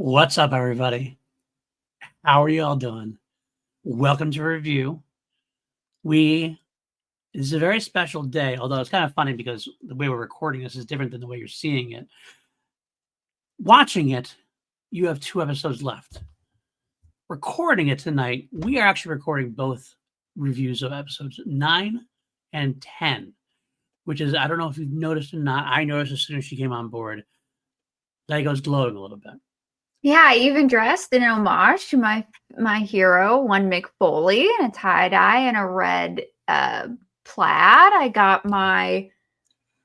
What's up, everybody? How are you all doing? Welcome to reView. This is a very special day, although it's kind of funny because the way we're recording this is different than the way you're seeing it. Watching it, you have 2 episodes left. Recording it tonight, we are actually recording both reviews of episodes 9 and 10, which is, I don't know if you've noticed or not, I noticed as soon as she came on board, Lego's glowing a little bit. Yeah, I even dressed in homage to my hero, one Mick Foley, in a tie-dye and a red plaid. I got my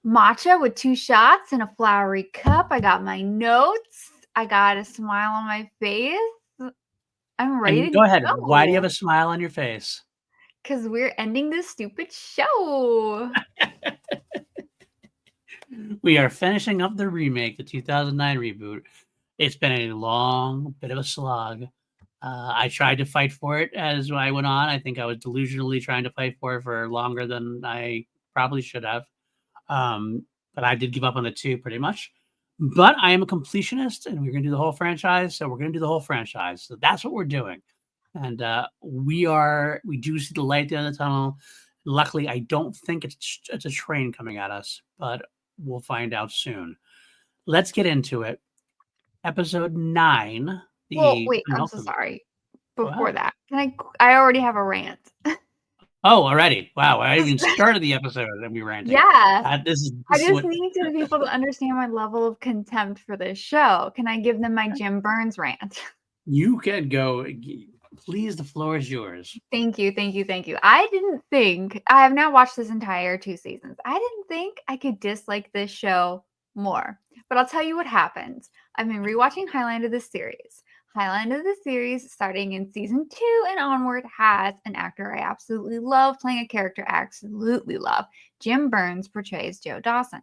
matcha with 2 shots in a flowery cup. I got my notes. I got a smile on my face. I'm ready to Go ahead. go. Why do you have a smile on your face? Because we're ending this stupid show. We are finishing up the remake, the 2009 reboot. It's been a long bit of a slog. I tried to fight for it as I went on. I think I was delusionally trying to fight for it for longer than I probably should have. But I did give up on the 2 pretty much. But I am a completionist, and we're going to do the whole franchise. So we're going to do the whole franchise. So that's what we're doing. And we do see the light at the end of the tunnel. Luckily, I don't think it's a train coming at us, but we'll find out soon. Let's get into it. Episode 9. Well, wait, I'm so sorry. Before that, I already have a rant. Oh, already? Wow, I even started the episode and we ranting. Yeah. I just need to people to understand my level of contempt for this show. Can I give them my Jim Burns rant? You can go. Please, the floor is yours. Thank you. I didn't think, I have now watched this entire 2 seasons. I didn't think I could dislike this show more. But I'll tell you what happens. I've been rewatching Highline of the series. Highline of the series, starting in season 2 and onward, has an actor I absolutely love playing a character I absolutely love. Jim Burns portrays Joe Dawson.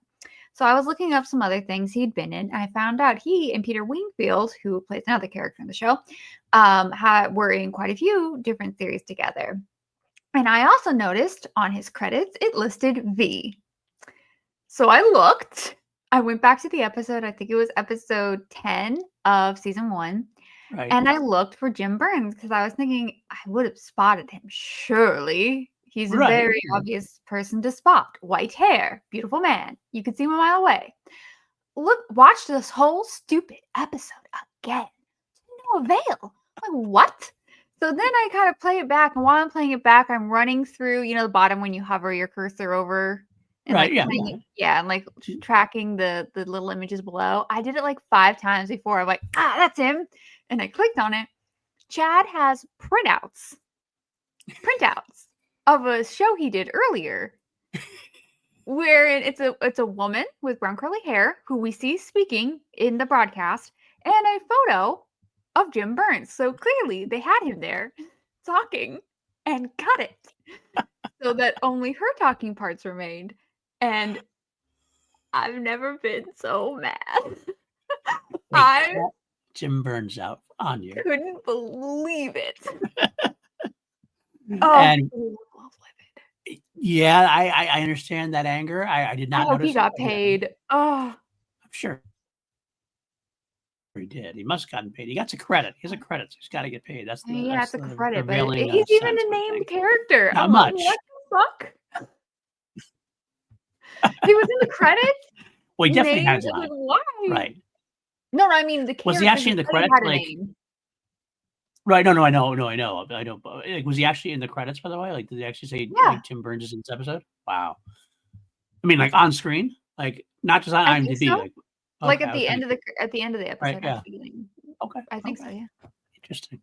So I was looking up some other things he'd been in, and I found out he and Peter Wingfield, who plays another character in the show, were in quite a few different series together. And I also noticed on his credits, it listed V. So I looked. I went back to the episode. I think it was episode 10 of season 1. Right. And I looked for Jim Burns because I was thinking I would have spotted him. Surely. He's a very obvious person to spot. White hair, beautiful man. You could see him a mile away. Watch this whole stupid episode again. No avail. Like, what? So then I kind of play it back. And while I'm playing it back, I'm running through, the bottom when you hover your cursor over. And and like tracking the little images below. I did it like 5 times before. I'm like, that's him. And I clicked on it. Chad has printouts of a show he did earlier, where it's a woman with brown curly hair who we see speaking in the broadcast, and a photo of Jim Burns. So clearly they had him there talking and cut it so that only her talking parts remained. And I've never been so mad. Jim Burns out on you. Couldn't believe it. And yeah, I understand that anger. I did not notice. He got paid. I'm sure he did. He must have gotten paid. He got a credit. He has a credit, so he's got to get paid. That's it's a credit, but he's even a named character. Not much. What the fuck? He was in the credits. Well, he definitely has one. Like, why? Right. No, I mean the character. Was he actually in the credits? Right. No, I know. Was he actually in the credits, by the way? Like, did they actually say like Jim Burns is in this episode? Wow. I mean, like on screen, like not just on IMDb. So. Like at the end of the episode. Right, yeah. Okay. I think so. Yeah. Interesting.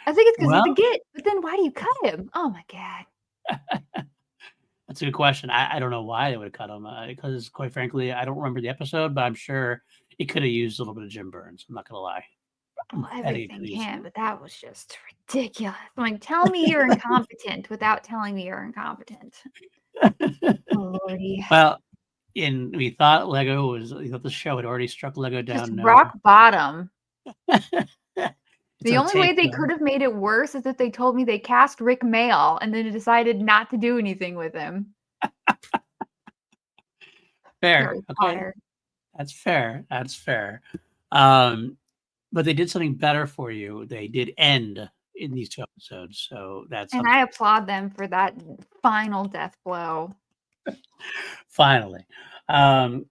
I think it's because he's a git. But then why do you cut him? Oh my god. That's a good question. I don't know why they would have cut him because, quite frankly, I don't remember the episode, but I'm sure it could have used a little bit of Jim Burns. I'm not gonna lie. Well, everything can, but that was just ridiculous. I'm like, tell me you're incompetent without telling me you're incompetent. Oh, Lordy. Well, we thought the show had already struck Lego down. Just rock bottom. The only way they could have made it worse is if they told me they cast Rick Mayall and then decided not to do anything with him. Fair. Okay. That's fair. but they did something better for you. They did end in these 2 episodes, so that's And something. I applaud them for that final death blow. Finally. Um,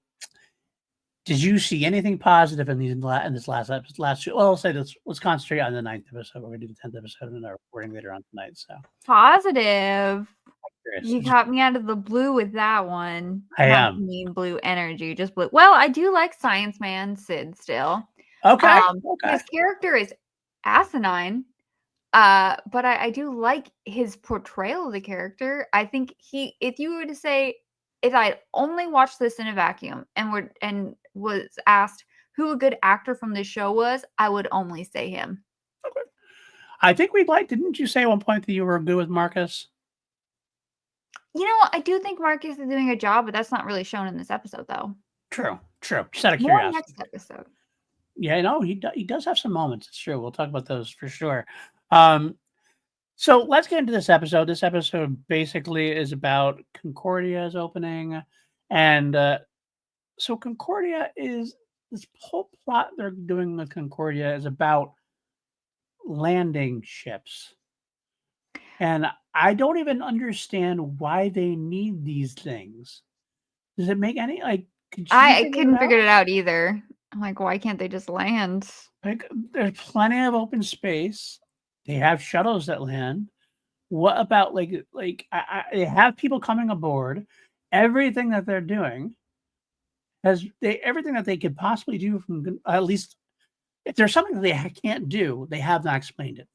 did you see anything positive in this last episode? Well, I'll say this. Let's concentrate on the 9th episode. We're going to do the 10th episode in our recording later on tonight. So Positive. curious. You caught me out of the blue with that one. I Not am. mean blue energy, just blue. Well, I do like Science Man Sid still. Okay. His character is asinine. But I do like his portrayal of the character. I think if you were to say, if I only watched this in a vacuum and was asked who a good actor from this show was, I would only say him. Okay. I think didn't you say at one point that you were good with Marcus? You know, I do think Marcus is doing a job, but that's not really shown in this episode, though. True. Just out of More curiosity. next episode. Yeah, no, he does have some moments. It's true. We'll talk about those for sure. So let's get into this episode. This episode basically is about Concordia's opening. And so Concordia is this whole plot they're doing with Concordia is about landing ships. And I don't even understand why they need these things. Does it make any I couldn't figure it out either. I'm like, why can't they just land? Like, there's plenty of open space. They have shuttles that land. What about they have people coming aboard? Everything that they're doing everything that they could possibly do from at least if there's something that they can't do, they have not explained it.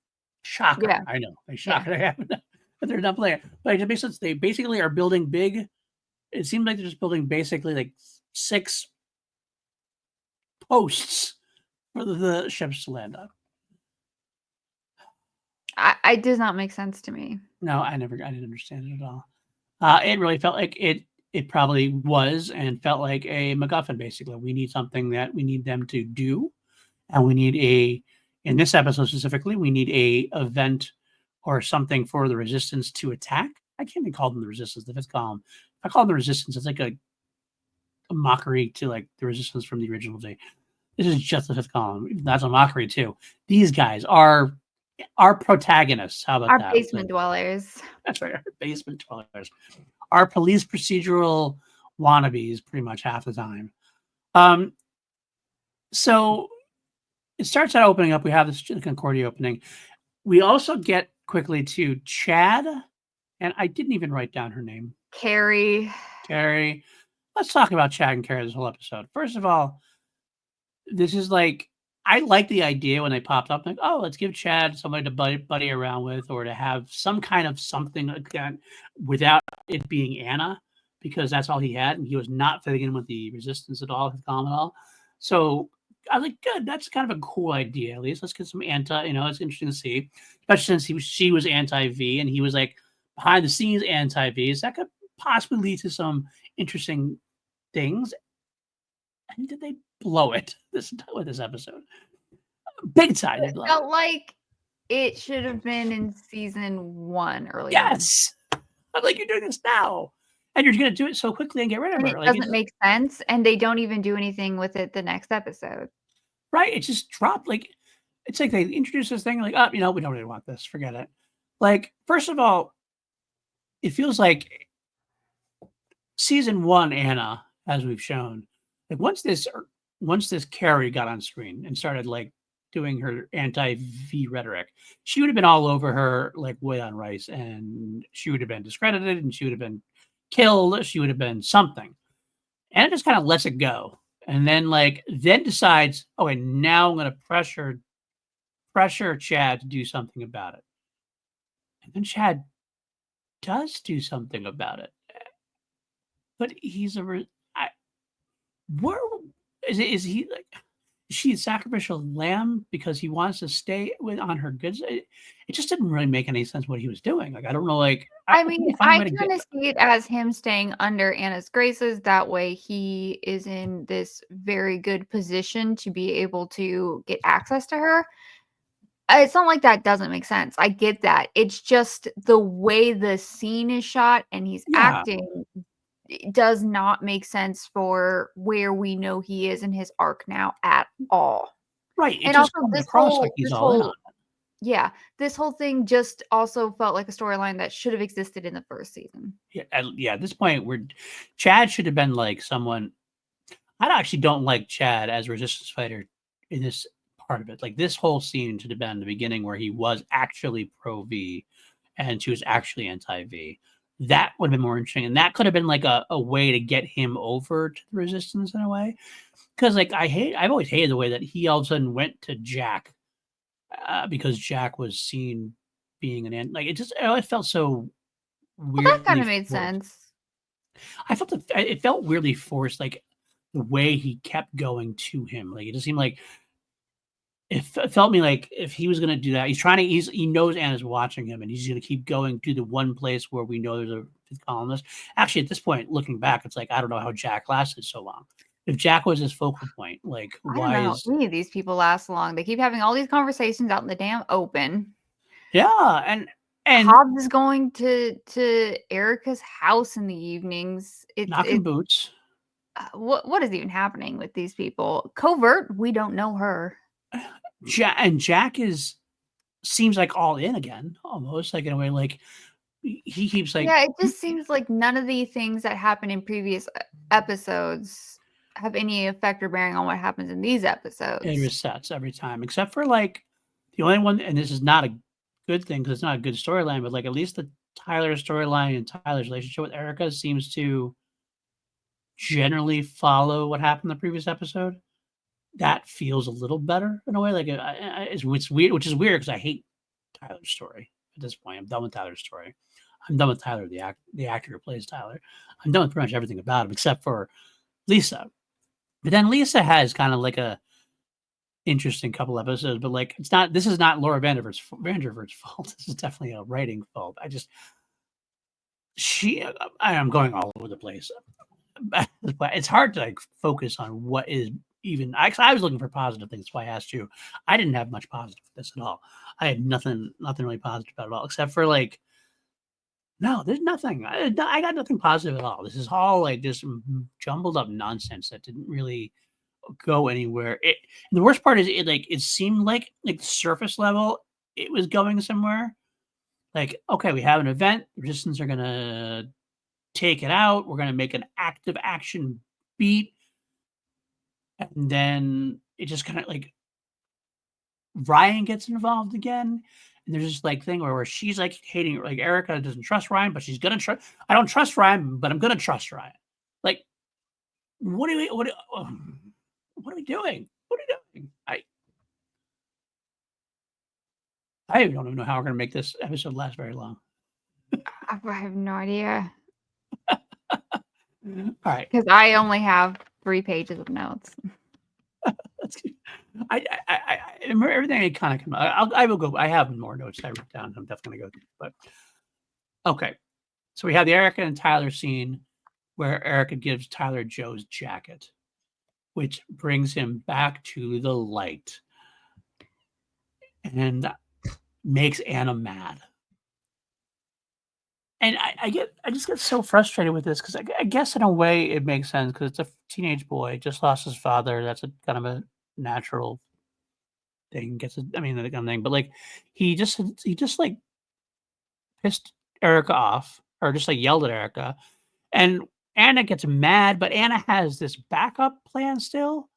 Shocker! Yeah. I know they shocker. They haven't, but they're not playing. But it makes sense. They basically are building big. It seems like they're just building basically like 6 posts for the ships to land on. It does not make sense to me. No, I didn't understand it at all. It really felt like it probably was and felt like a MacGuffin, basically. We need something that we need them to do, and we need in this episode specifically, we need a event or something for the Resistance to attack. I can't even call them the Resistance, the Fifth Column. If I call them the Resistance, it's like a mockery to like the Resistance from the original day. This is just the Fifth Column. That's a mockery too. These guys are our protagonists. How about that? Our basement dwellers. That's right. Our basement dwellers. Our police procedural wannabes pretty much half the time. So it starts out opening up. We have the Concordia opening. We also get quickly to Chad, and I didn't even write down her name. Carrie. Let's talk about Chad and Carrie this whole episode. First of all, this is like, I like the idea when they popped up, like, oh, let's give Chad somebody to buddy around with, or to have some kind of something like that without it being Anna, because that's all he had, and he was not fitting in with the Resistance at all, his column at all. So I was like, good, that's kind of a cool idea. At least let's get some anti. It's interesting to see, especially since she was anti-V, and he was like behind the scenes anti-V. So that could possibly lead to some interesting things. And did they blow it with this episode? Big time. It felt like it should have been in season 1 earlier. Yes. I'm like, you're doing this now. And you're going to do it so quickly and get rid of her. It doesn't make sense. And they don't even do anything with it the next episode. Right. It just dropped. Like, it's like they introduce this thing, like, oh, we don't really want this. Forget it. Like, first of all, it feels like season 1, Anna, as we've shown, like once this Carrie got on screen and started like doing her anti-V rhetoric, she would have been all over her like wood on rice, and she would have been discredited, and she would have been killed. She would have been something. And it just kind of lets it go, and then decides, oh, and now I'm going to pressure Chad to do something about it. And then Chad does do something about it, but he's where is he like? Is she a sacrificial lamb because he wants to stay on her goods? It just didn't really make any sense what he was doing. Like, I don't know. Like, I kind of see it as him staying under Anna's graces. That way he is in this very good position to be able to get access to her. It's not like that doesn't make sense. I get that. It's just the way the scene is shot and he's acting does not make sense for where we know he is in his arc now at all. Right. It And just also comes across like he's all in on it. yeah, this whole thing just also felt like a storyline that should have existed in the first season. Yeah, at this point, Chad should have been like someone. I actually don't like Chad as a resistance fighter in this part of it. Like this whole scene should have been the beginning where he was actually pro V and she was actually anti V. That would have been more interesting. And that could have been like a way to get him over to the resistance in a way. Because like I've always hated the way that he all of a sudden went to Jack because Jack was seen being like it felt so Well, that kind weirdly of made forced. sense. I felt it felt weirdly forced, like the way he kept going to him. Like it just seemed like it felt me like if he was gonna do that, he knows Anna's watching him, and he's gonna keep going to the one place where we know there's a fifth columnist. Actually, at this point, looking back, it's like I don't know how Jack lasted so long. If Jack was his focal point, like I don't why know how is any of these people last long. They keep having all these conversations out in the damn open. yeah, and Hobbs is going to Erica's house in the evenings. knocking It's boots. what is even happening with these people? Covert, we don't know her. Jack seems like all in again, almost like in a way, like he keeps like Yeah, it just seems like none of the things that happened in previous episodes have any effect or bearing on what happens in these it episodes. resets every time, except for like the only one, and this is not a good thing because it's not a good storyline, but like at least the Tyler storyline and Tyler's relationship with Erica seems to generally follow what happened in the previous episode. That feels a little better in a way. Like it's weird, which is weird because I hate Tyler's story at this point. I'm done with Tyler's story. I'm done with Tyler, the actor who plays Tyler. I'm done with pretty much everything about him except for Lisa. But then Lisa has kind of like a interesting couple episodes, but like it's not. This is not Laura Vandervert's fault. This is definitely a writing fault. I am going all over the place, but it's hard to like focus on what is even. I was looking for positive things. That's why I asked you. I didn't have much positive with this at all. I had nothing really positive about it at all, except for like no, there's nothing. I got nothing positive at all. This is all like just jumbled up nonsense that didn't really go anywhere. The worst part is it seemed like surface level it was going somewhere. Like, okay, we have an event, resistance are gonna take it out, we're gonna make an active action beat, and then it just kind of like Ryan gets involved again. And there's this like thing where she's like hating like Erica doesn't trust Ryan, but she's gonna trust I don't trust Ryan, but I'm gonna trust Ryan. Like, what are we doing? What are we doing? I don't even know how we're gonna make this episode last very long. I have no idea All right. because I only have 3 pages of notes. That's good. I remember everything I kind of come. I will go. I have more notes I wrote down. I'm definitely gonna go through. But okay, so we have the Erica and Tyler scene where Erica gives Tyler Joe's jacket, which brings him back to the light and makes Anna mad. And I just get so frustrated with this because I guess in a way it makes sense because it's a teenage boy just lost his father. That's a kind of a natural thing. I mean, that kind of thing. But like, he just like pissed Erica off, or just like yelled at Erica, and Anna gets mad. But Anna has this backup plan still.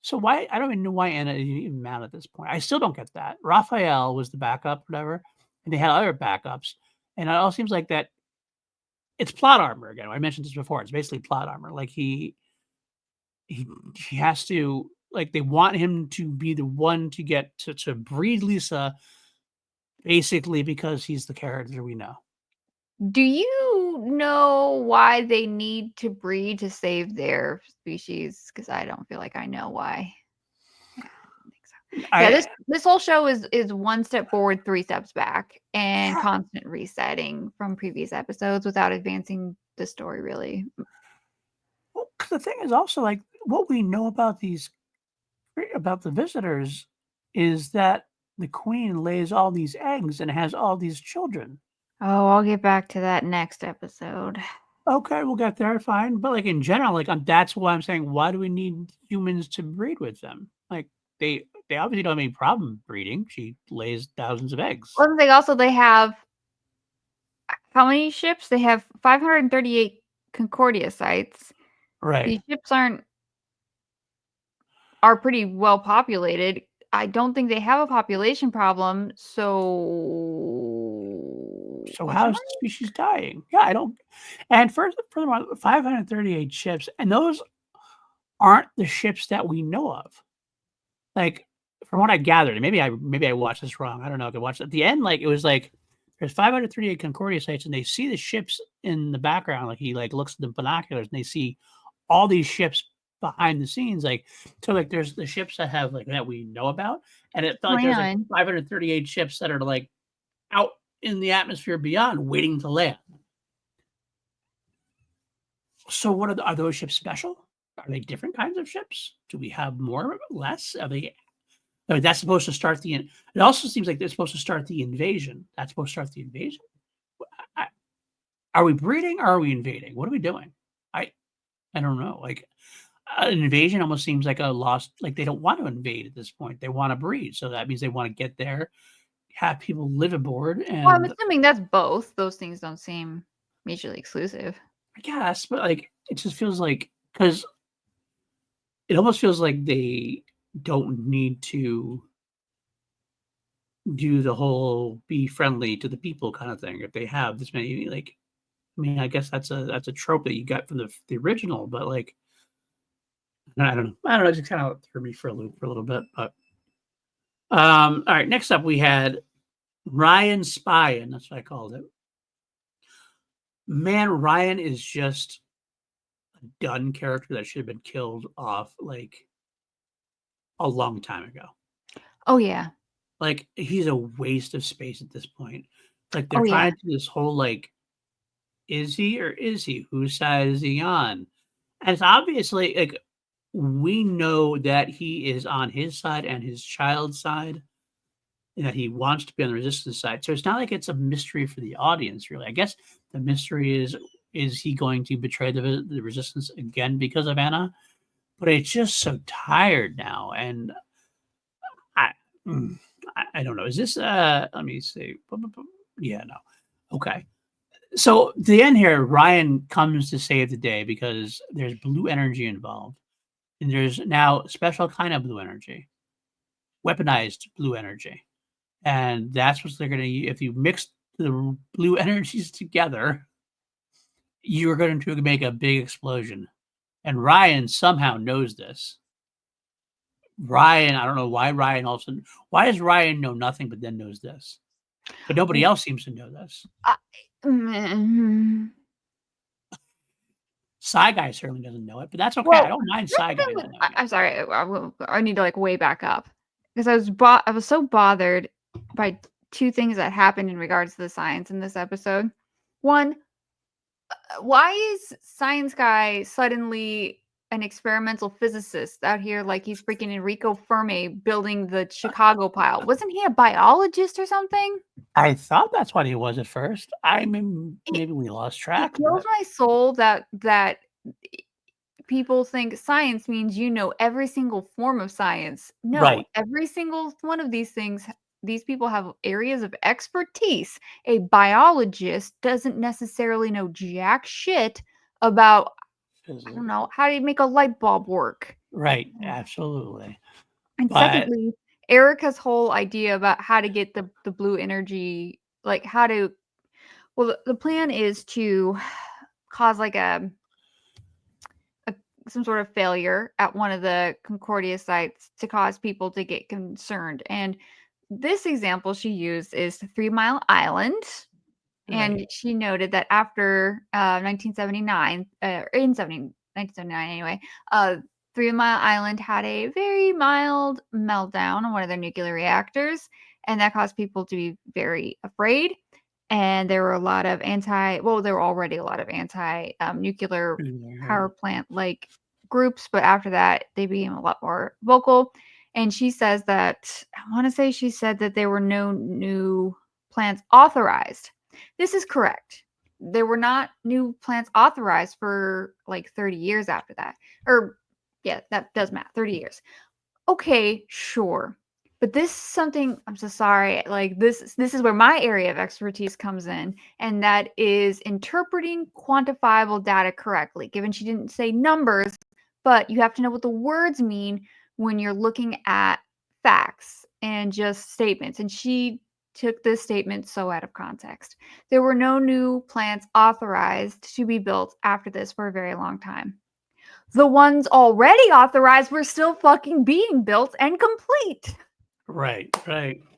So why I don't even know why Anna is even mad at this point. I still don't get that. Raphael was the backup, whatever, and they had other backups, and it all seems like that it's plot armor again. I mentioned this before. It's basically plot armor. Like he he has to like they want him to be the one to get to breed Lisa basically because he's the character we know. Do you know why they need to breed to save their species? Because I don't feel like I know why. Yeah, I don't think so. Yeah, I this whole show is 1 step forward, 3 steps back, and yeah, constant resetting from previous episodes without advancing the story really. well, 'cause the thing is also like what we know about about the visitors is that the queen lays all these eggs and has all these children. Oh, I'll get back to that next episode. Okay, we'll get there, fine. But like in general, like that's why I'm saying, why do we need humans to breed with them? Like they they obviously don't have any problem breeding. She lays thousands of eggs. Well, they have how many ships? They have 538 Concordia sites. Right. These ships are pretty well populated. I don't think they have a population problem. So How is the species dying? Yeah, I don't. And furthermore, 538 ships, and those aren't the ships that we know of. Like, from what I gathered, and maybe I watched this wrong. I don't know if I watched at the end. Like, it was like there's 538 Concordia sites, and they see the ships in the background. Like, he like looks at the binoculars, and they see all these ships behind the scenes. Like, so like there's the ships that have like that we know about, and it felt like there's like 538 ships that are like out in the atmosphere beyond, waiting to land. So, what are those ships special? Are they different kinds of ships? Do we have more, less? Are they? I mean, that's supposed to start the. It also seems like they're supposed to start the invasion. That's supposed to start the invasion. Are we breeding or are we invading? What are we doing? I don't know. Like an invasion almost seems like a lost. Like they don't want to invade at this point. They want to breed, so that means they want to get there, have people live aboard. And well, I'm assuming that's both. Those things don't seem mutually exclusive. I guess, but like it just feels like because it almost feels like they don't need to do the whole be friendly to the people kind of thing if they have this many. Like, I mean, I guess that's a trope that you got from the original, but like I don't know, it just kind of threw me for a loop for a little bit. But all right, next up we had Ryan Spyan. That's what I called it. Man, Ryan is just a done character that should have been killed off like a long time ago. Oh yeah. Like, he's a waste of space at this point. Like, they're trying to do this whole, like, is he or is he? Whose side is he on? And it's obviously, like, we know that he is on his side and his child's side, and that he wants to be on the resistance side. So it's not like it's a mystery for the audience, really. I guess the mystery is he going to betray the resistance again because of Anna? But it's just so tired now, and I I don't know. Is this let me see. Yeah, no. Okay. So the end here, Ryan comes to save the day because there's blue energy involved. And there's now a special kind of blue energy, weaponized blue energy. And that's what they're gonna use. If you mix the blue energies together, you're going to make a big explosion. And Ryan somehow knows this. Ryan, I don't know why Ryan all of a sudden. Why does Ryan know nothing but then knows this? But nobody else seems to know this. Psy Guy certainly doesn't know it, but that's okay. Well, I don't mind Psy Guy. I'm sorry. I need to like way back up because I was so bothered by two things that happened in regards to the science in this episode. One, why is Science Guy suddenly an experimental physicist out here like he's freaking Enrico Fermi building the Chicago pile? Wasn't he a biologist or something? I thought that's what he was at first. I mean, maybe we lost track. It kills my soul that people think science means you know every single form of science. No, Right. every single one of these things, these people have areas of expertise. A biologist doesn't necessarily know jack shit about, I don't know, how do you make a light bulb work? Right, absolutely. And secondly, Erica's whole idea about how to get the blue energy, like how to, well, the plan is to cause like some sort of failure at one of the Concordia sites to cause people to get concerned. And this example she used is the 3 Mile Island. And she noted that after 1979, in 1979 anyway, 3 Mile Island had a very mild meltdown on one of their nuclear reactors. And that caused people to be very afraid. And there were a lot of there were already a lot of anti-nuclear power plant like groups, but after that they became a lot more vocal. And she says that, I want to say she said that there were no new plants authorized. This is correct. There were not new plants authorized for like 30 years after that. Or yeah, that does math, 30 years. Okay, sure. But this is something, I'm so sorry, like this is where my area of expertise comes in, and that is interpreting quantifiable data correctly. Given she didn't say numbers, but you have to know what the words mean when you're looking at facts and just statements. And she took this statement so out of context. There were no new plants authorized to be built after this for a very long time. The ones already authorized were still fucking being built and complete. Right.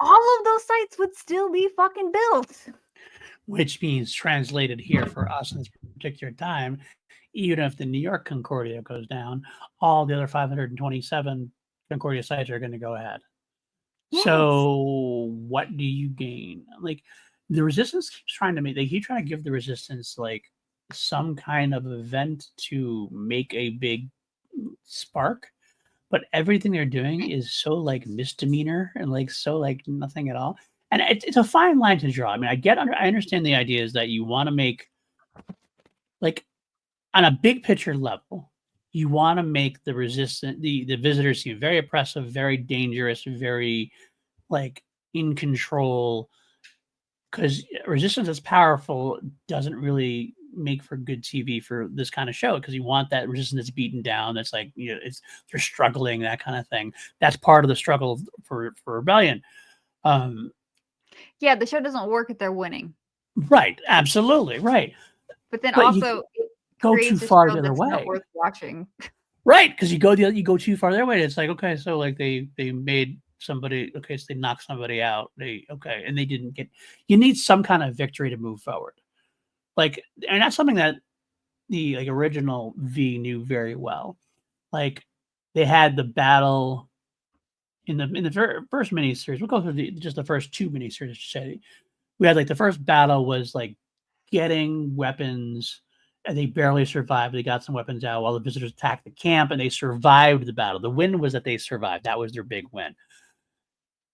All of those sites would still be fucking built. Which means translated here for us in this particular time, even if the New York Concordia goes down, all the other 527 Concordia sites are going to go ahead. Yes. So what do you gain? Like the resistance keeps trying to make, they keep trying to give the resistance like some kind of event to make a big spark, but everything they're doing is so like misdemeanor and like so like nothing at all. And it's a fine line to draw. I mean, I understand the idea is that you want to make like on a big picture level, you want to make the the visitors seem very oppressive, very dangerous, very like in control, because resistance is powerful doesn't really make for good TV for this kind of show, because you want that resistance that's beaten down, that's like, you know, it's they're struggling, that kind of thing. That's part of the struggle for rebellion. Um, Yeah, the show doesn't work if they're winning. right, absolutely, right. But then But you also it go too creates a far show the other that's not way. worth watching. Right, because you go too far their way. It's like, okay, so like they made somebody, okay, so they knocked somebody out. They okay, and they didn't get. You need some kind of victory to move forward. Like, and that's something that the like original V knew very well. Like, they had the battle in the first miniseries. We'll go through just the first two miniseries. Say we had like the first battle was like getting weapons, and they barely survived. They got some weapons out while the visitors attacked the camp, and they survived the battle. The win was that they survived. That was their big win.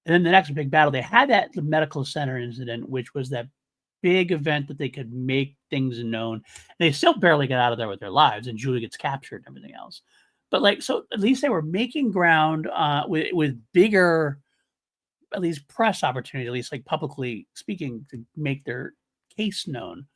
And then the next big battle, they had the medical center incident, which was that big event that they could make things known. They still barely get out of there with their lives, and Julie gets captured and everything else. But like, so at least they were making ground with bigger, at least press opportunity, at least like publicly speaking, to make their case known.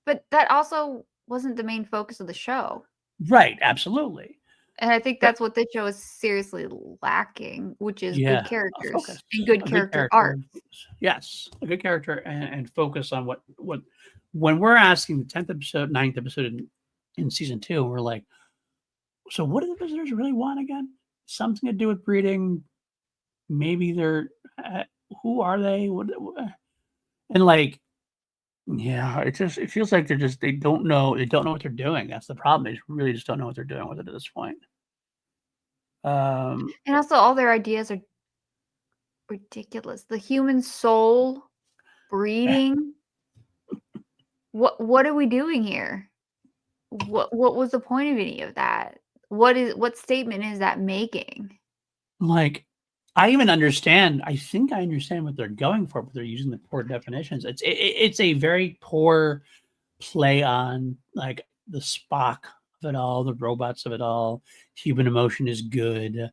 But that also wasn't the main focus of the show. Right, absolutely. And I think But that's what this show is seriously lacking, which is yeah, good a focus, characters and good a good character character. art. Yes, a good character, and focus on what when we're asking the 10th episode, 9th episode in season 2, we're like, so what do the visitors really want again? Something to do with breeding. Maybe they're who are they? And like, yeah, it feels like they don't know what they're doing. That's the problem. They really just don't know what they're doing with it at this point. Um, And also all their ideas are ridiculous. The human soul breeding. What are we doing here? What was the point of any of that? What statement is that making? like, I even understand. I think I understand what they're going for, but they're using the poor definitions. It's a very poor play on like the Spock of it all, the robots of it all. Human emotion is good.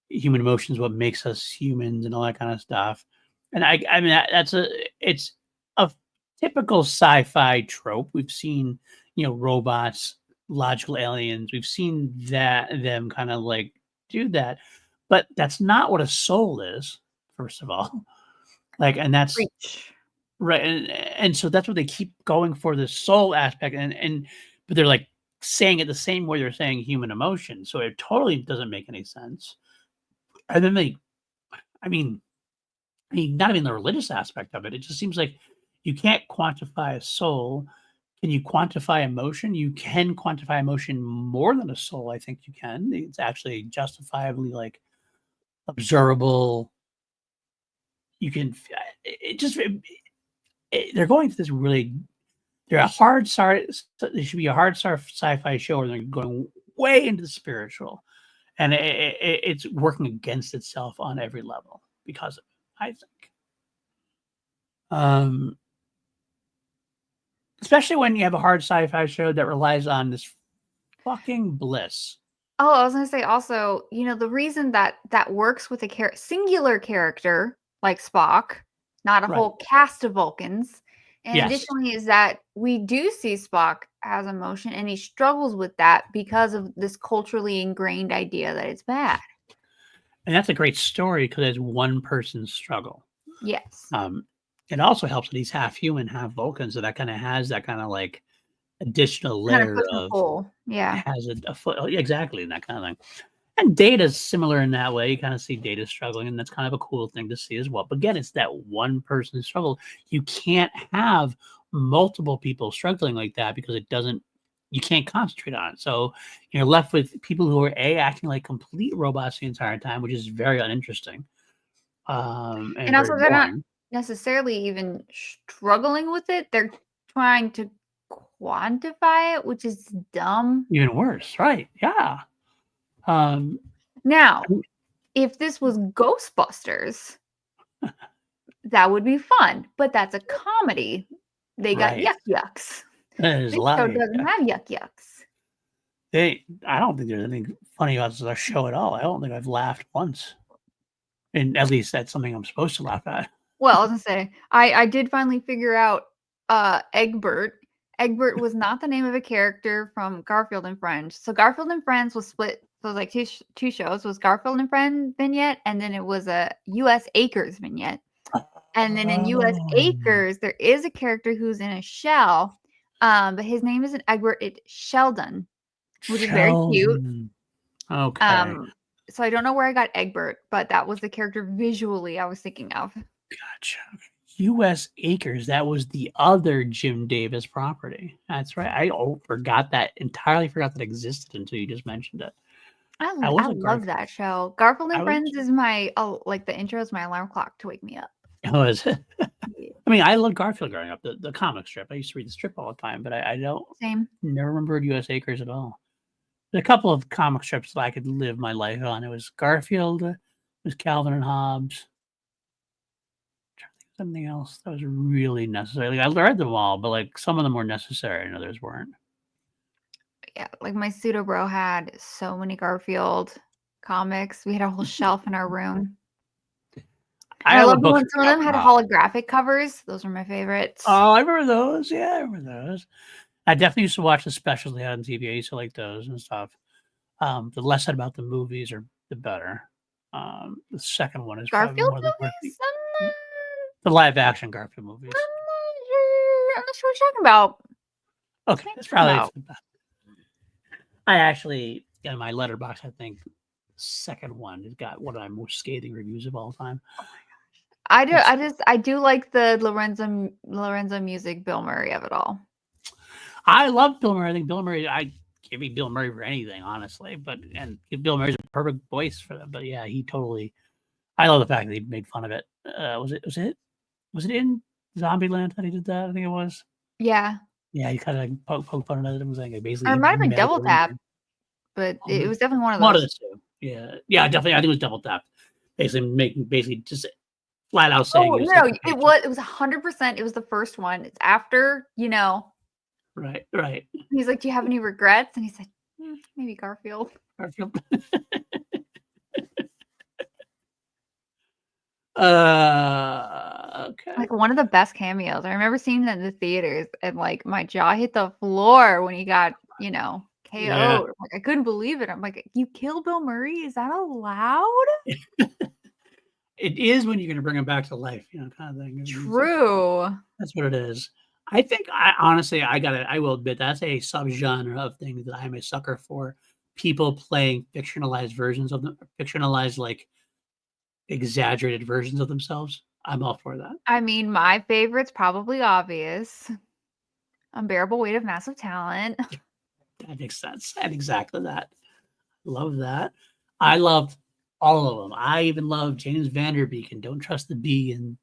Human emotion is what makes us humans, and all that kind of stuff. And I mean, it's a typical sci-fi trope. We've seen, you know, robots, logical aliens. We've seen them kind of like do that, but that's not what a soul is. First of all, like, and that's Preach. right, and so that's what they keep going for, the soul aspect, and but they're like saying it the same way they're saying human emotion, so it totally doesn't make any sense. And then I mean, not even the religious aspect of it. It just seems like you can't quantify a soul. Can you quantify emotion? You can quantify emotion more than a soul. I think you can. It's actually justifiably like observable. You can. It just. They're going to this really. They're a hard sci. They should be a hard sci-fi show, where they're going way into the spiritual, and it's working against itself on every level because of it, I think. Um, Especially when you have a hard sci-fi show that relies on this fucking bliss. Oh, I was gonna say also, the reason that that works with a singular character like Spock, not a Right. whole cast of Vulcans, and Yes. additionally is that we do see Spock has emotion and he struggles with that because of this culturally ingrained idea that it's bad. And that's a great story because it's one person's struggle. Yes. Um, it also helps that he's half human, half Vulcan, so that kinda has that kinda, like, additional Kind of layer push and of pull. Yeah. has a foot exactly, and that kinda thing. And Data's similar in that way. You kinda see Data struggling, and that's kind of a cool thing to see as well. But again, it's that one person struggle. You can't have multiple people struggling like that because it doesn't you can't concentrate on it. So you're left with people who are acting like complete robots the entire time, which is very uninteresting, and And very also they're not boring. necessarily even struggling with it. They're trying to quantify it, which is dumb. Even worse, right? Yeah. Um, Now, if this was Ghostbusters, that would be fun, but that's a comedy. They got right. yuck yucks. There's a This lot show of doesn't have yuck yucks. I don't think there's anything funny about this show at all. I don't think I've laughed once. And at least that's something I'm supposed to laugh at. Well, I was gonna say, I did finally figure out Egbert. Egbert was not the name of a character from Garfield and Friends. So Garfield and Friends was split. So it was like two shows. It was Garfield and Friends vignette, and then it was a U.S. Acres vignette. And then in U.S. Oh, Acres, there is a character who's in a shell, but his name isn't Egbert, it's Sheldon, which is very cute. Sheldon. Okay, Um, so I don't know where I got Egbert, but that was the character visually I was thinking of. gotcha. U.S. Acres, that was the other Jim Davis property. That's right. Forgot that, entirely forgot that existed until you just mentioned it. I I was a love Garfield. that show. Garfield and I was, Friends is my like the intro is my alarm clock to wake me up. I was, Yeah. I mean, I loved Garfield growing up, the comic strip. I used to read the strip all the time, but I don't Same. never remembered U.S. Acres at all. There's a couple of comic strips that I could live my life on. It was Garfield, it was Calvin and Hobbes. Trying to think of something else that was really necessary. Like, I read them all, but like some of them were necessary and others weren't. Yeah, like my pseudo bro had so many Garfield comics. We had a whole shelf in our room. I And I have a loved book when for some of them Calvin had Hobbes. holographic covers. Those were my favorites. Oh, I remember those. Yeah, I remember those. I definitely used to watch the specials they had on TV. I used to like those and stuff. The less said about the movies are the better. The second one is probably Garfield more than worth movies? the live action Garfield movies. I'm not sure what you're talking about. Okay, What are you that's talking probably about? for the best. I actually, in my letterbox, I think the second one has got one of my most scathing reviews of all time. It's I do like the Lorenzo music, Bill Murray of it all. I love Bill Murray. I think Bill Murray. I give me Bill Murray for anything, honestly. But and Bill Murray's a perfect voice for them. But yeah, he totally. I love the fact that he made fun of it. Was it in Zombieland that he did that? I think it was. Yeah. Yeah, he kind of like poke fun at it and was like Or basically it might have been meta Double Tap, but it was definitely one of one of those. the two. Yeah, yeah, definitely. I think it was Double Tap. Basically just flat out saying Oh, he was no, taking a paycheck. it was 100%, it was the first one. It's after, Right, right. he's like, "Do you have any regrets?" And he said, maybe Garfield." Garfield. Okay. Like, one of the best cameos. I remember seeing that in the theaters, and, like, my jaw hit the floor when he got, Yeah. KO'd. Like, I couldn't believe it. I'm like, "You killed Bill Murray? Is that allowed?" It is when you're gonna bring him back to life, kind of thing. True. That's what it is. I think I honestly, I will admit that's a subgenre of things that I'm a sucker for. People playing fictionalized versions of them, fictionalized, like, exaggerated versions of themselves. I'm all for that. I mean, my favorite's probably obvious. Unbearable Weight of Massive Talent. That makes sense. And exactly that. Love that. I loved all of them. I even love James Vanderbeek and Don't Trust the Bee in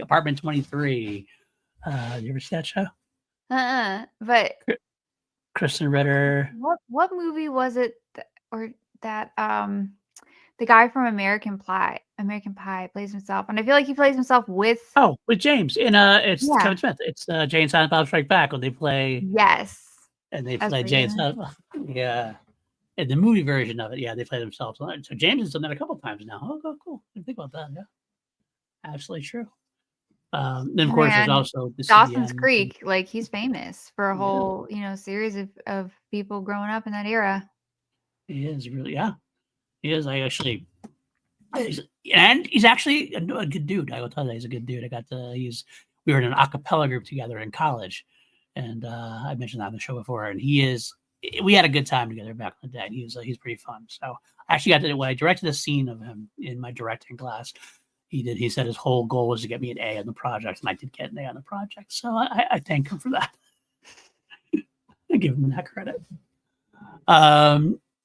Apartment 23. You ever see that show? But Kristen Ritter. what movie was it that the guy from American Pie plays himself, and I feel like he plays himself with. Oh, with James in it's Yeah. Kevin Smith. It's Jay and Silent Bob Strike Back when they play Yes. and they As play Jay and Regan. Silent Bob. Yeah. In the movie version of it, yeah, they play themselves. So James has done that a couple times now. Oh, cool. I didn't think about that. Yeah, absolutely true. Then of course there's Man, also the Dawson's CDN. Creek, like he's famous for a Yeah, whole, series of people growing up in that era. he is really. Yeah, he is. He's actually a good dude. I will tell you, he's a good dude. We were in an a cappella group together in college, and I mentioned that on the show before. And we had a good time together back in the day. He's pretty fun. So I actually got to when I directed a scene of him in my directing class. He said his whole goal was to get me an A on the project, and I did get an A on the project. So I thank him for that. I give him that credit.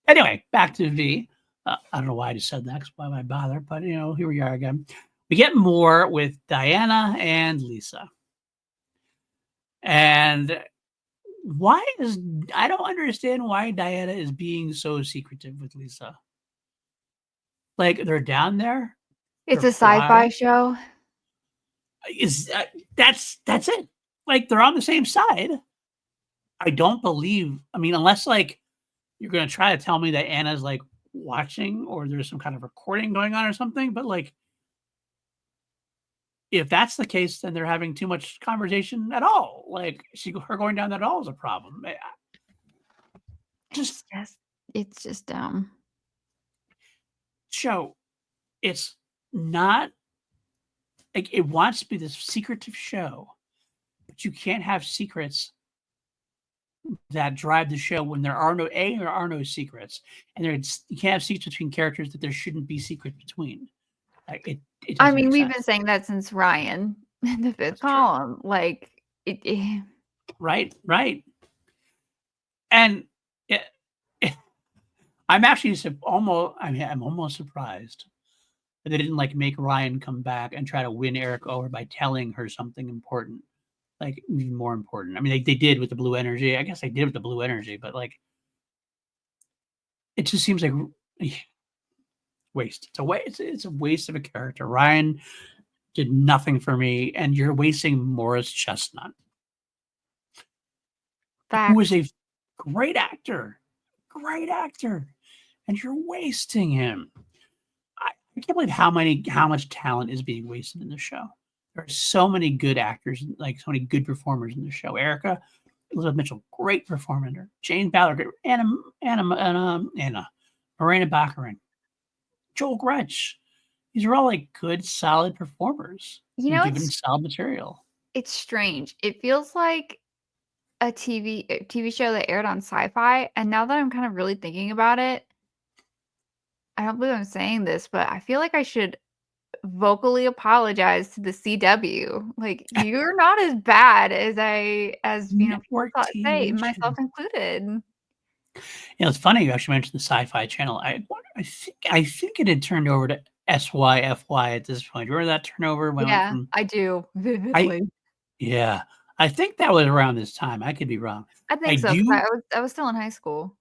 Anyway, back to V. I don't know why I just said that, because why would I bother? But, here we are again. We get more with Diana and Lisa. And I don't understand why Diana is being so secretive with Lisa. Like, they're down there. It's They're a sci-fi flying. show. That's it. Like, they're on the same side. I don't believe, unless, like, you're going to try to tell me that Anna's, like, watching or there's some kind of recording going on or something, but, like, if that's the case, then they're having too much conversation at all. Like, her going down that all is a problem. It's just dumb. Show, it's not like it wants to be this secretive show, but you can't have secrets that drive the show when there are no secrets, and you can't have secrets between characters that there shouldn't be secrets between. Like, it doesn't make we've sense. been saying that since Ryan in the fifth column. Like it. Right. And I'm actually I'm almost surprised that they didn't like make Ryan come back and try to win Eric over by telling her something important, like even more important. They did with the blue energy. I guess they did with the blue energy, but like, it just seems like waste. It's a waste of a character. Ryan did nothing for me, and you're wasting Morris Chestnut, who is a great actor, and you're wasting him. I can't believe how much talent is being wasted in the show. There are so many good actors, like so many good performers in the show. Erica, Elizabeth Mitchell, great performer. Jane Ballard, great. Anna, Miranda Baccarin, Joel Gretsch. These are all like good, solid performers. Given solid material. It's strange. It feels like a TV show that aired on Sci-Fi, and now that I'm kind of really thinking about it, I don't believe I'm saying this, but I feel like I should vocally apologize to the CW. Like, you're not as bad as people say, myself included. It's funny you actually mentioned the Sci-Fi Channel. I think it had turned over to SYFY at this point. Remember that turnover? Yeah, I do vividly. Yeah, I think that was around this time. I could be wrong. I think so, 'cause I was still in high school.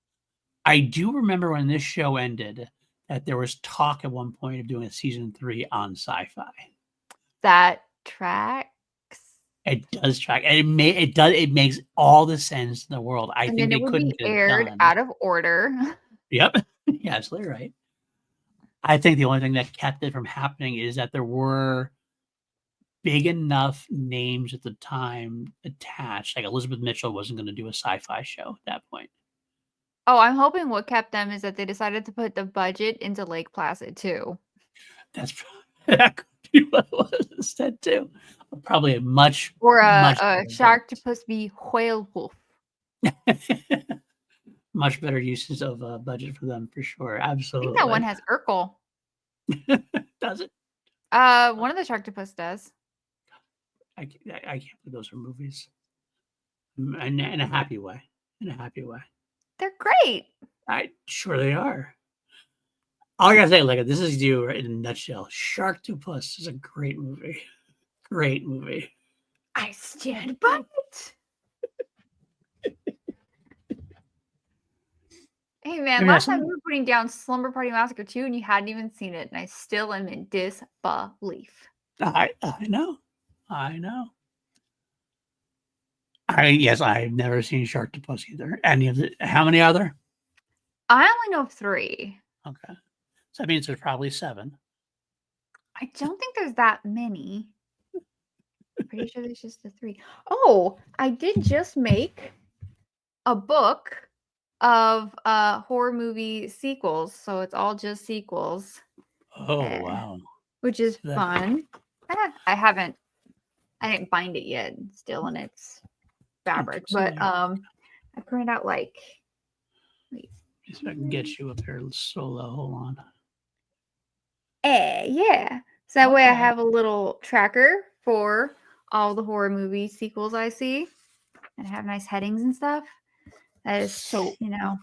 I do remember when this show ended that there was talk at one point of doing a season 3 on Sci-Fi. That tracks. It does track, and it makes all the sense in the world. I think they couldn't be aired out of order. Yep, you're absolutely right. I think the only thing that kept it from happening is that there were big enough names at the time attached. Like Elizabeth Mitchell wasn't going to do a Sci-Fi show at that point. Oh, I'm hoping what kept them is that they decided to put the budget into Lake Placid too. That could be what it was instead too. Probably a much Sharktopus v. Whale Wolf. Much better uses of budget for them for sure. Absolutely. I think that one has Urkel. Does it? One of the Sharktopus does. I can't believe those are movies. In a happy way. They're great. Sure they are. All I gotta say, like, this is you in a nutshell. Sharktopus is a great movie. Great movie. I stand by it. Hey man, last time you were putting down Slumber Party Massacre 2 and you hadn't even seen it, and I still am in disbelief. I know. Yes, I've never seen Sharktopus either. How many other? I only know of 3. Okay. So that means there's probably 7. I don't think there's that many. Pretty sure there's just the 3. Oh, I did just make a book of horror movie sequels, so it's all just sequels. Oh, wow. Which is That- fun. I didn't bind it yet. It's still in its fabric, but I printed out like. Wait. See if I can get you up here solo. Hold on. Yeah. So that way I Okay. have a little tracker for all the horror movie sequels I see, and have nice headings and stuff. That is, So, gotta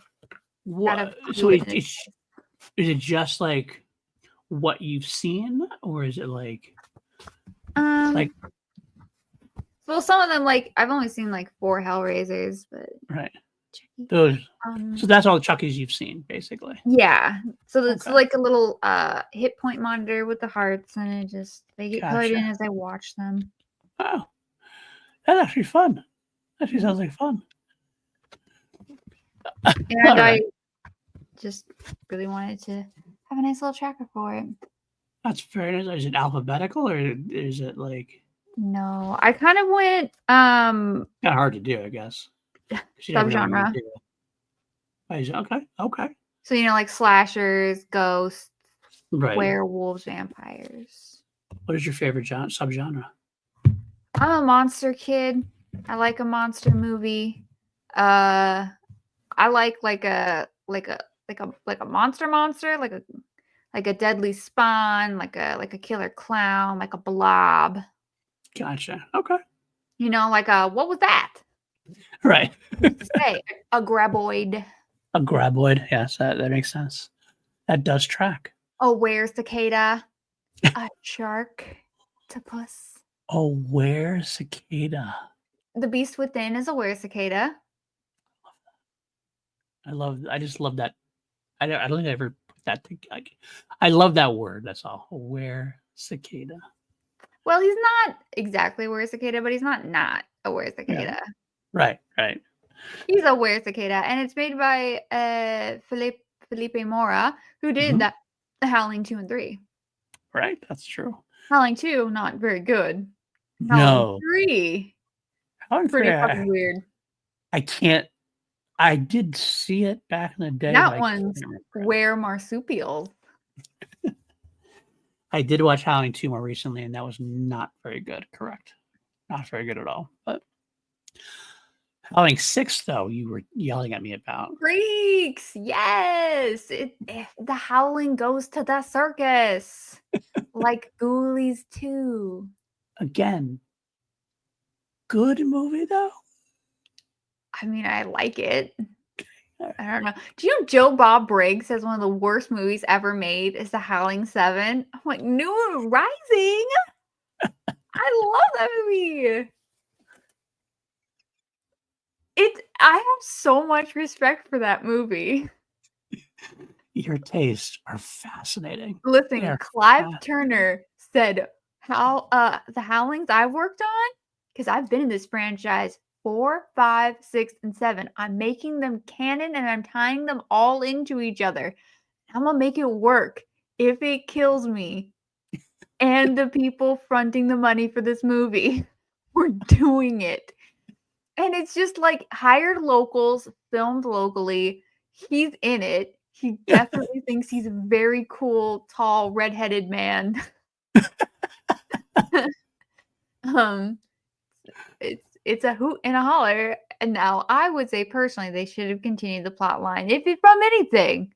what? So do it. is it just like what you've seen, or is it like like well, some of them, like I've only seen like 4 Hellraisers, but right? Those. So that's all the Chuckies you've seen, basically. Yeah. So it's Okay. like a little hit point monitor with the hearts, and it just they get put in as I watch them. Oh, that's actually fun. Actually sounds like fun. And I just really wanted to have a nice little tracker for it. That's very nice. Is it alphabetical, or is it like? No, I kind of went Kind of hard to do, I guess. subgenre. Okay. So like slashers, ghosts, Right. werewolves, vampires. What is your favorite subgenre? I'm a monster kid. I like a monster movie. I like a monster, like a deadly spawn, like a killer clown, like a blob. Gotcha. Okay. Like what was that? Right. Say a graboid. A graboid. Yes, that makes sense. That does track. A were-cicada. A shark-topus. A were-cicada. The Beast Within is a were-cicada. I just love that. I don't think I ever put that together. I love that word. That's all. A were-cicada. Well, he's not exactly a were-cicada, but he's not a were-cicada. Yeah. Right. He's a were-cicada, and it's made by Felipe Mora, who did the Howling 2 and 3. Right, that's true. Howling 2, not very good. No. Howling 3, pretty fucking weird. I did see it back in the day. That one's were marsupials. I did watch Howling 2 more recently, and that was not very good. Correct. Not very good at all. But Howling 6, though, you were yelling at me about. Freaks! Yes! The howling goes to the circus. Like Ghoulies 2. Again, good movie, though? I mean, I like it. I don't know. Do you know Joe Bob Briggs says one of the worst movies ever made is The Howling 7? I'm like, New Moon Rising? I love that movie. I have so much respect for that movie. Your tastes are fascinating. Listen, Clive Turner said the Howlings I've worked on, because I've been in this franchise 4, 5, 6, and 7. I'm making them canon and I'm tying them all into each other. I'm gonna make it work if it kills me and the people fronting the money for this movie. We're doing it. And it's just like hired locals, filmed locally. He's in it. He definitely thinks he's a very cool, tall, redheaded man. It's a hoot and a holler. And now I would say personally they should have continued the plot line. If it's from anything,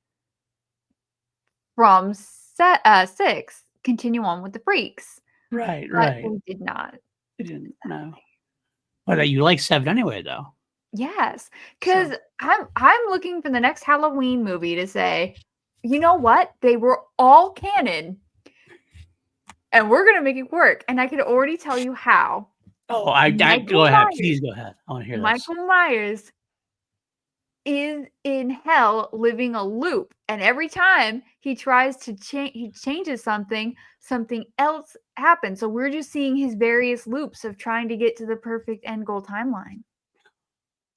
from 6, continue on with the freaks. Right. But we did not. They didn't. No. But you like 7 anyway, though. Yes, because I'm looking for the next Halloween movie to say, you know what? They were all canon, and we're gonna make it work. And I can already tell you how. Oh, go ahead. Please go ahead. I want to hear this. Michael Myers is in hell living a loop, and every time he tries to change, he changes something else happens. So we're just seeing his various loops of trying to get to the perfect end goal timeline.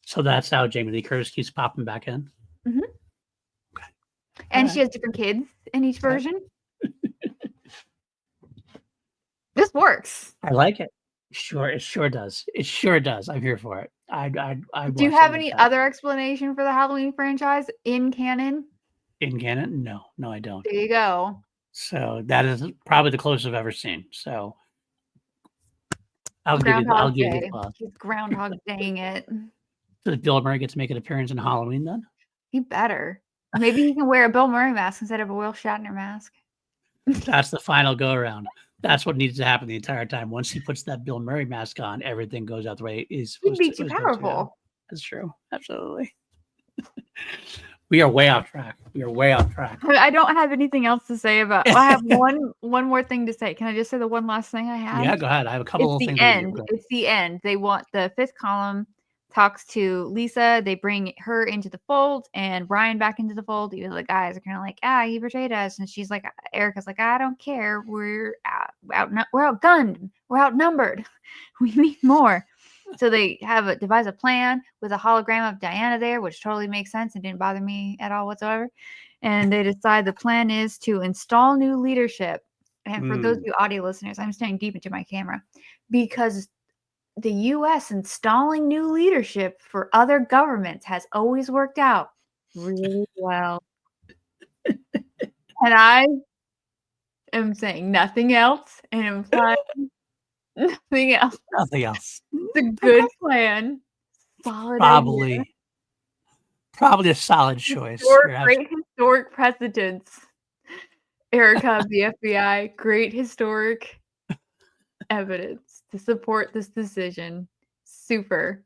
So that's how Jamie Lee Curtis keeps popping back in? Mm-hmm. And she has different kids in each version. This works. I like it. Sure, it sure does. It sure does. I'm here for it. I Do you watch have any any time. other explanation for the Halloween franchise in canon? In canon? No, I don't. There you go. So that is probably the closest I've ever seen. So I'll give you Groundhog the Day. applause. He's Groundhog Daying it. Does Bill Murray get to make an appearance in Halloween then? He better. Maybe he can wear a Bill Murray mask instead of a Will Shatner mask. That's the final go around. That's what needs to happen the entire time. Once he puts that Bill Murray mask on, everything goes out the way it's He'd supposed be to. too It's supposed to go. powerful. That's true. Absolutely. We are way off track. I don't have anything else to say about. I have one more thing to say. Can I just say the one last thing I have? Yeah, go ahead. I have a couple of It's things. the end. It's the end. They want the fifth column talks to Lisa. They bring her into the fold and Brian back into the fold. Even the guys are kind of like, he betrayed us, and she's like, Erica's like, I don't care. We're outgunned. We're outnumbered. We need more. So they devise a plan with a hologram of Diana there, which totally makes sense and didn't bother me at all whatsoever. And they decide the plan is to install new leadership. And for those of you audio listeners, I'm staring deep into my camera because the U.S. installing new leadership for other governments has always worked out really well. And I am saying nothing else and implying nothing else. Nothing else. It's a good plan. Solid idea. Probably a solid choice. Great historic precedents. Erica of the FBI, great historic evidence to support this decision. Super.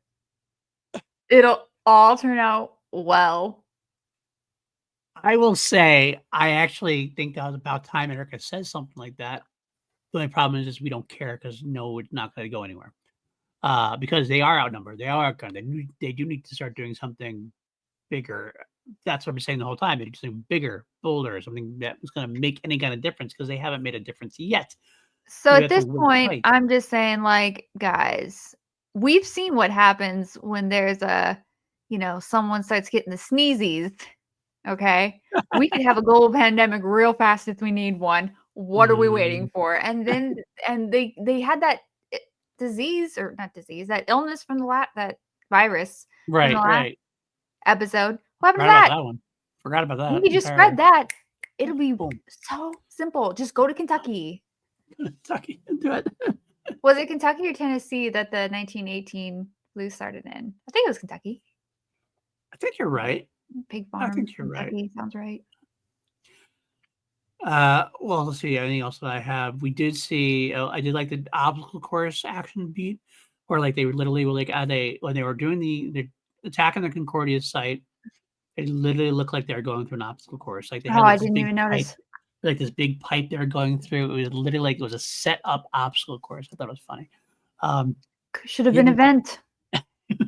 It'll all turn out well. I will say, I actually think that was about time Erica says something like that. The only problem is just we don't care because no, it's not going to go anywhere. Because they are outnumbered. They are outgunned. They do need to start doing something bigger. That's what I've been saying the whole time. They do something bigger, bolder, something that was going to make any kind of difference because they haven't made a difference yet. So at this point, I'm just saying, like, guys, we've seen what happens when there's someone starts getting the sneezies. Okay. We could have a global pandemic real fast if we need one. What are we waiting for? And then, they had that disease, or not disease, that illness from that virus. Right. Episode. What happened to that? Forgot about that. We could just spread that. It'll be so simple. Just go to Kentucky. Kentucky, do it. Was it Kentucky or Tennessee that the 1918 flu started in? I think it was Kentucky. I think you're right. Pig farm. I think you're Kentucky, right. Sounds right. Well, let's see. Anything else that I have? We did see. I did like the obstacle course action beat, where like they literally were like when they were doing the attack on the Concordia site, it literally looked like they were going through an obstacle course. Like they had I didn't even notice. Like this big pipe they were going through. It was literally like it was a set up obstacle course. I thought it was funny. Should have been an event.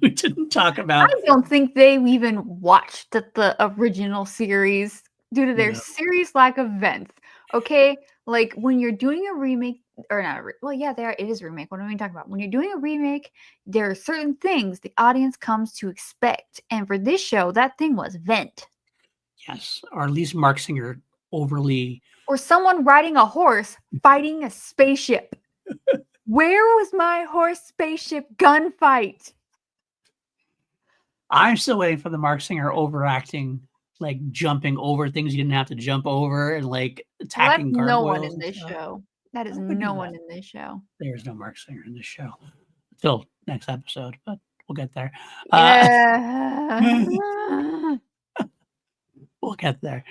We didn't talk about. I don't think they even watched the original series due to their serious lack of events. Okay, like when you're doing a remake, or not? It is a remake. What are we talking about? When you're doing a remake, there are certain things the audience comes to expect, and for this show, that thing was vent. Yes, or at least Mark Singer overly, or someone riding a horse fighting a spaceship. Where was my horse spaceship gunfight? I'm still waiting for the Mark Singer overacting, like jumping over things you didn't have to jump over and like attacking gargoyles. No one in this show. That is no one in this show. There's no Mark Singer in this show until next episode, but we'll get there. We'll get there.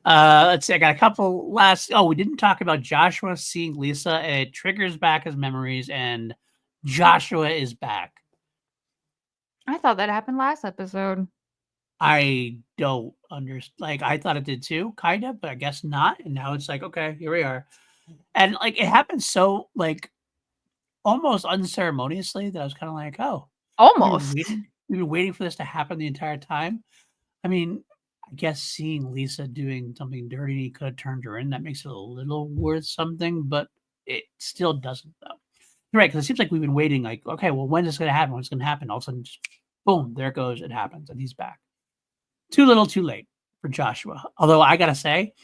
Let's see. I got a couple last. Oh, we didn't talk about Joshua seeing Lisa. It triggers back his memories, and Joshua is back. I thought that happened last episode. I don't understand. Like, I thought it did too, kind of, but I guess not. And now it's like, okay, here we are. And like, it happened so like almost unceremoniously that I was kind of like, oh, almost. We've been waiting for this to happen the entire time. I mean, I guess seeing Lisa doing something dirty and he could have turned her in, that makes it a little worth something, but it still doesn't, though. You're right, because it seems like we've been waiting, like, okay, well, when is this going to happen? What's going to happen? All of a sudden, just, boom, there it goes. It happens, and he's back. Too little, too late for Joshua. Although I gotta say,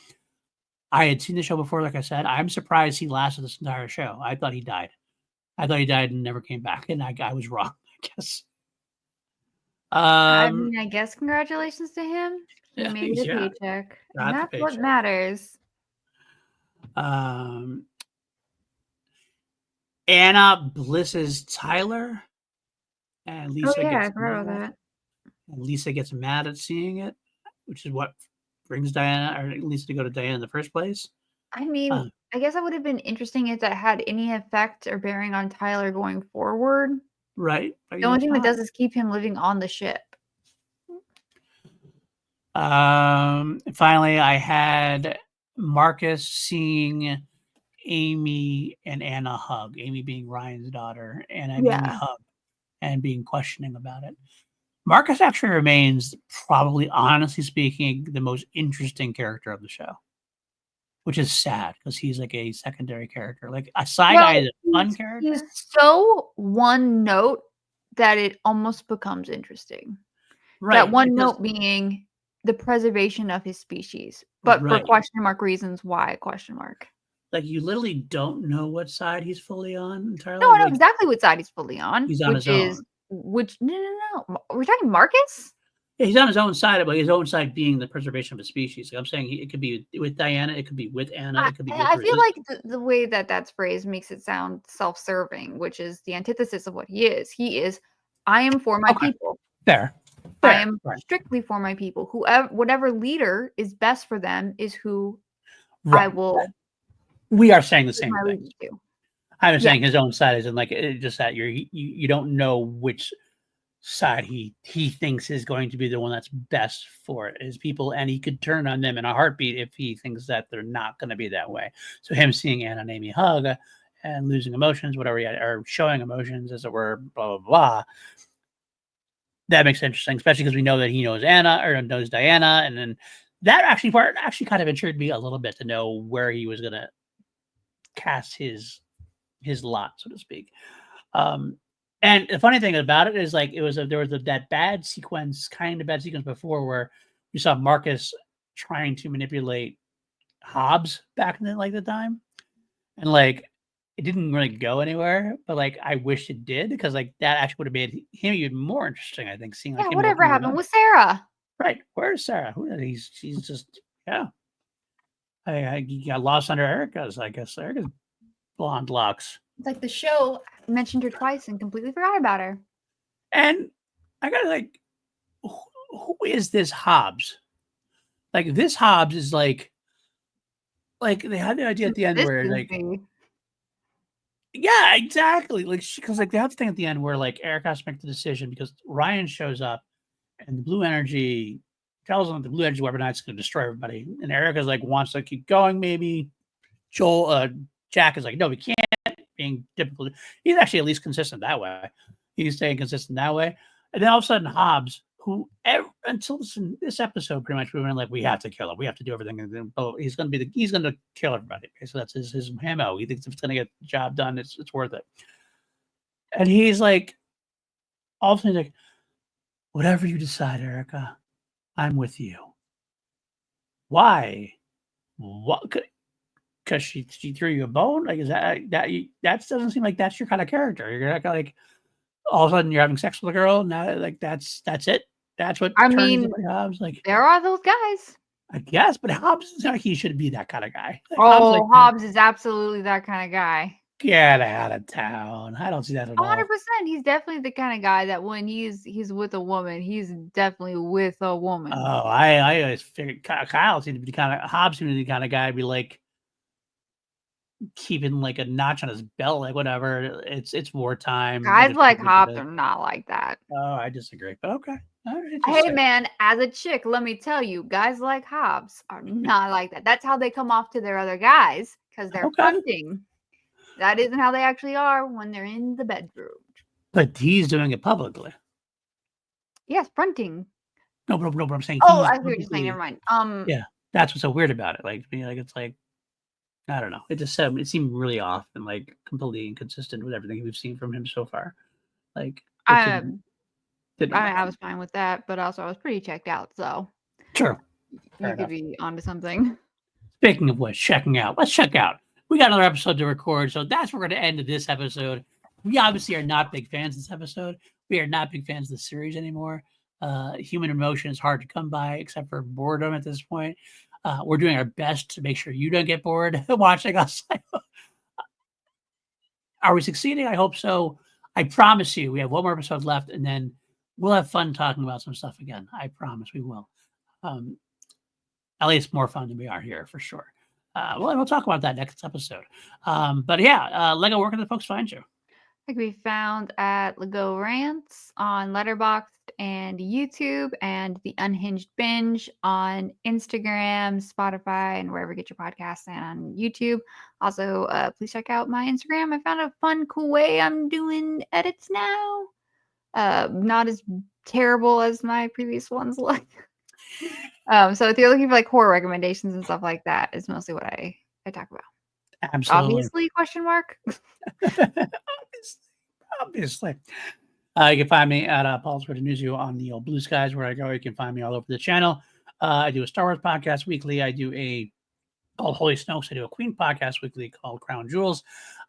I had seen the show before. Like I said, I'm surprised he lasted this entire show. I thought he died. I thought he died and never came back, and I was wrong, I guess. I mean, I guess congratulations to him. He Yeah, made a yeah, paycheck, and got the that's what paycheck. matters. Anna blisses Tyler, and Oh Lisa yeah, I gets forgot about mad. that. And Lisa gets mad at seeing it, which is what brings Diana, or Lisa, to go to Diana in the first place. I mean, Uh, I guess that would have been interesting if that had any effect or bearing on Tyler going forward. right? I The only guess thing that not. does is keep him living on the ship. Finally, I had Marcus seeing Amy and Anna hug. Amy being Ryan's daughter, and Amy Yeah. hug and being questioning about it. Marcus actually remains, probably, honestly speaking, the most interesting character of the show, which is sad because he's like a secondary character. Like a side guy is a fun He's character, so one note that it almost becomes interesting. That right? one Because note being the preservation of his species, but for right, question mark reasons, why question mark? like you literally don't know what side he's fully on No, entirely. I know Like exactly what side he's fully on, he's on his own. no. We're talking Marcus? Yeah, he's on his own side, but his own side being the preservation of a species. Like I'm saying, it could be with Diana, it could be with Anna, it could be with I her feel sister. like the way that that's phrased makes it sound self-serving, which is the antithesis of what he is. He is, I am for my Okay, people. fair, I fair, am right, strictly for my people. Whatever leader is best for them is who I right. will We are saying the give same my thing. allegiance to. I was Yeah. saying his own side is in like just that you don't know which side he thinks is going to be the one that's best for his people, and he could turn on them in a heartbeat if he thinks that they're not going to be that way. So him seeing Anna and Amy hug and losing emotions, whatever he had, or showing emotions, as it were, blah blah blah. That makes it interesting, especially because we know that he knows Anna or knows Diana, and then that part actually kind of intrigued me a little bit to know where he was going to cast his lot, so to speak. Um, and the funny thing about it is, like, there was that bad sequence, kind of bad sequence before, where we saw Marcus trying to manipulate Hobbs back in the time, and like it didn't really go anywhere. But like I wish it did, because like that actually would have made him even more interesting. I think seeing like Yeah, him whatever working with happened him. with Sarah? Right, where's Sarah? She's just, yeah. I got lost under Erica's. I guess Erica's blonde locks. It's like the show mentioned her twice and completely forgot about her. And I got like, who is this Hobbs? Like this Hobbs is like they had the idea at the end where like, Consistency. yeah, exactly. Like because like they have the thing at the end where like Eric has to make the decision because Ryan shows up and the blue energy tells him the blue energy weaponized is going to destroy everybody, and Eric is like wants to keep going. Maybe Jack is like, no, we can't. Being typical, he's actually at least consistent that way. He's staying consistent that way, and then all of a sudden Hobbs, who until this episode, pretty much we were like, we have to kill him, we have to do everything, and then he's going to kill everybody. Okay, so that's his MO. He thinks if it's going to get the job done, it's worth it. And he's like, all of a sudden, he's like, whatever you decide, Erica, I'm with you. Why? What? Because she threw you a bone? Like, is that doesn't seem like that's your kind of character. You're not like all of a sudden you're having sex with a girl. Now, like that's it. That's what I turns mean, somebody Hobbs. Like, there are those guys. I guess, but Hobbs is like he should be that kind of guy. Like Hobbs, like, Oh, Hobbs is absolutely that kind of guy. get out of town. I don't see that at all. 100%. He's definitely the kind of guy that when he's with a woman, he's definitely with a woman. Oh, I always figured Kyle seemed to be the kind of Hobbs seemed to be the kind of guy to be like keeping like a notch on his belt, like whatever. It's wartime. Guys like Hobbs are not like that. Oh, I disagree, but okay. Hey man, as a chick, let me tell you, guys like Hobbs are not like that. That's how they come off to their other guys because they're fronting. That isn't how they actually are when they're in the bedroom. But he's doing it publicly. Yes, fronting. No, but I'm saying. Oh, I see what you're saying. Never mind. Yeah, that's what's so weird about it. Like, it's like, I don't know. It just it seemed really off and like completely inconsistent with everything we've seen from him so far. Like, I was fine with that, but also I was pretty checked out. So sure, You could be onto something. Speaking of which, let's check out. We got another episode to record, so that's where we're going to end this episode. We obviously are not big fans of this episode. We are not big fans of the series anymore. Human emotion is hard to come by, except for boredom at this point. We're doing our best to make sure you don't get bored watching us. Are we succeeding? I hope so. I promise you, we have one more episode left, and then we'll have fun talking about some stuff again. I promise we will. At least more fun than we are here, for sure. We'll talk about that next episode. But yeah, Lego, where can the folks find you? I can be found at Lego Rants on Letterboxd and YouTube, and The Unhinged Binge on Instagram, Spotify, and wherever you get your podcasts, and on YouTube. Also, please check out my Instagram. I found a fun, cool way I'm doing edits now. Not as terrible as my previous ones look. So if you're looking for like horror recommendations and stuff like that, is mostly what I talk about. Absolutely. Obviously, question mark. Obviously. You can find me at Paul's Written News You on the old Blue Skies, where I go. You can find me all over the channel. I do a Star Wars podcast weekly. I do a called Holy Snokes. I do a Queen podcast weekly called Crown Jewels.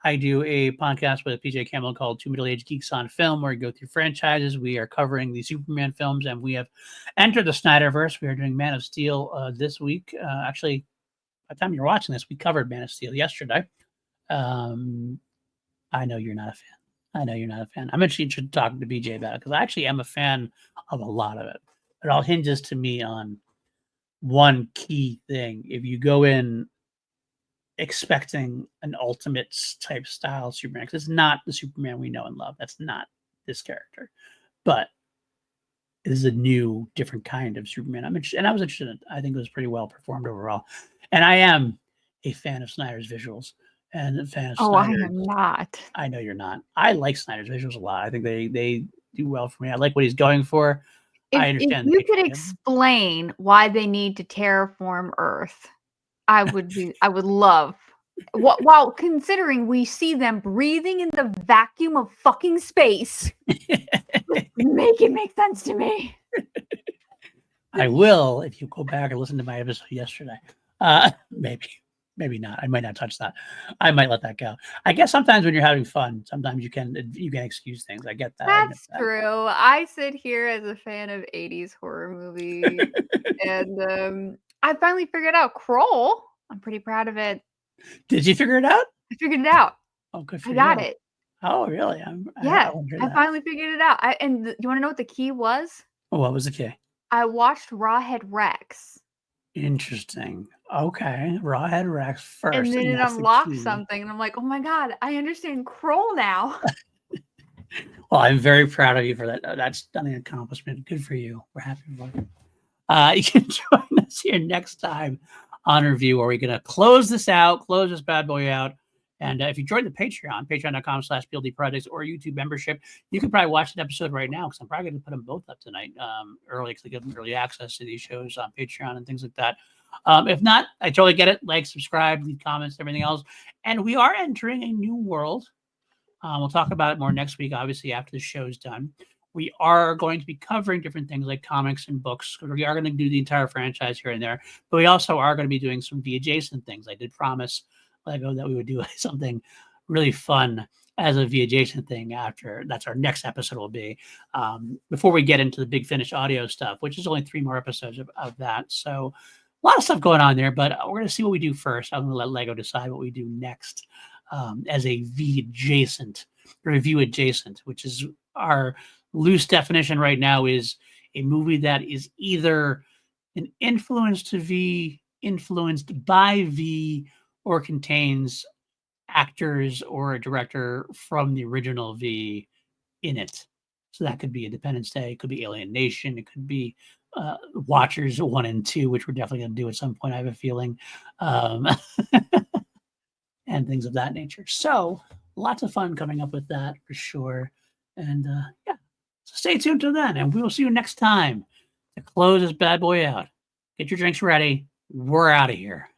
I do a podcast with PJ Campbell called Two Middle-Aged Geeks on Film, where we go through franchises. We are covering the Superman films, and we have entered the Snyderverse. We are doing Man of Steel this week. Actually, by the time you're watching this, we covered Man of Steel yesterday. I know you're not a fan. I'm actually interested in talking to BJ about it, because I actually am a fan of a lot of it. It all hinges to me on one key thing. If you go in expecting an ultimate type style Superman, because it's not the Superman we know and love. That's not this character. But it is a new, different kind of Superman. I'm interested, and I was interested in it. I think it was pretty well performed overall. And I am a fan of Snyder's visuals. And a fan of Snyder. I am not. I know you're not. I like Snyder's visuals a lot. I think they do well for me. I like what he's going for. I understand. If you could explain why they need to terraform Earth, I would love. While considering we see them breathing in the vacuum of fucking space, make it make sense to me. I will if you go back and listen to my episode yesterday. Maybe not. I might not touch that. I might let that go. I guess sometimes when you're having fun, sometimes you can excuse things. I get that. That's true. I sit here as a fan of 80s horror movies, and I finally figured out Kroll. I'm pretty proud of it. Did you figure it out? I figured it out. Oh, good for you. I got it. Oh, really? I finally figured it out. And you want to know what the key was? Oh, what was the key? I watched Rawhead Rex. Interesting. Okay, Rawhead Rex first. And then it unlocked something, and I'm like, oh my god, I understand Kroll now. Well, I'm very proud of you for that. That's an accomplishment. Good for you. We're happy for you. You can join us here next time on Review, where we're going to close this bad boy out. And if you join the Patreon, patreon.com/PLD Projects, or YouTube membership, you can probably watch an episode right now, because I'm probably going to put them both up tonight early, because they give them early access to these shows on Patreon and things like that. If not, I totally get it. Like, subscribe, leave comments, everything else. And we are entering a new world. We'll talk about it more next week, obviously, after the show's done. We are going to be covering different things like comics and books. We are going to do the entire franchise here and there, but we also are going to be doing some V-adjacent things. I did promise Lego that we would do something really fun as a V-adjacent thing after. That's our next episode will be. Before we get into the big finish audio stuff, which is only 3 more episodes of that. So a lot of stuff going on there, but we're going to see what we do first. I'm going to let Lego decide what we do next as a V-adjacent, review adjacent, which is our loose definition right now is a movie that is either an influence to V, influenced by V, or contains actors or a director from the original V in it. So that could be Independence Day, it could be Alien Nation, it could be Watchers 1 and 2, which we're definitely going to do at some point, I have a feeling, and things of that nature. So lots of fun coming up with that for sure. And yeah, so stay tuned till then, and we will see you next time to close this bad boy out. Get your drinks ready. We're out of here.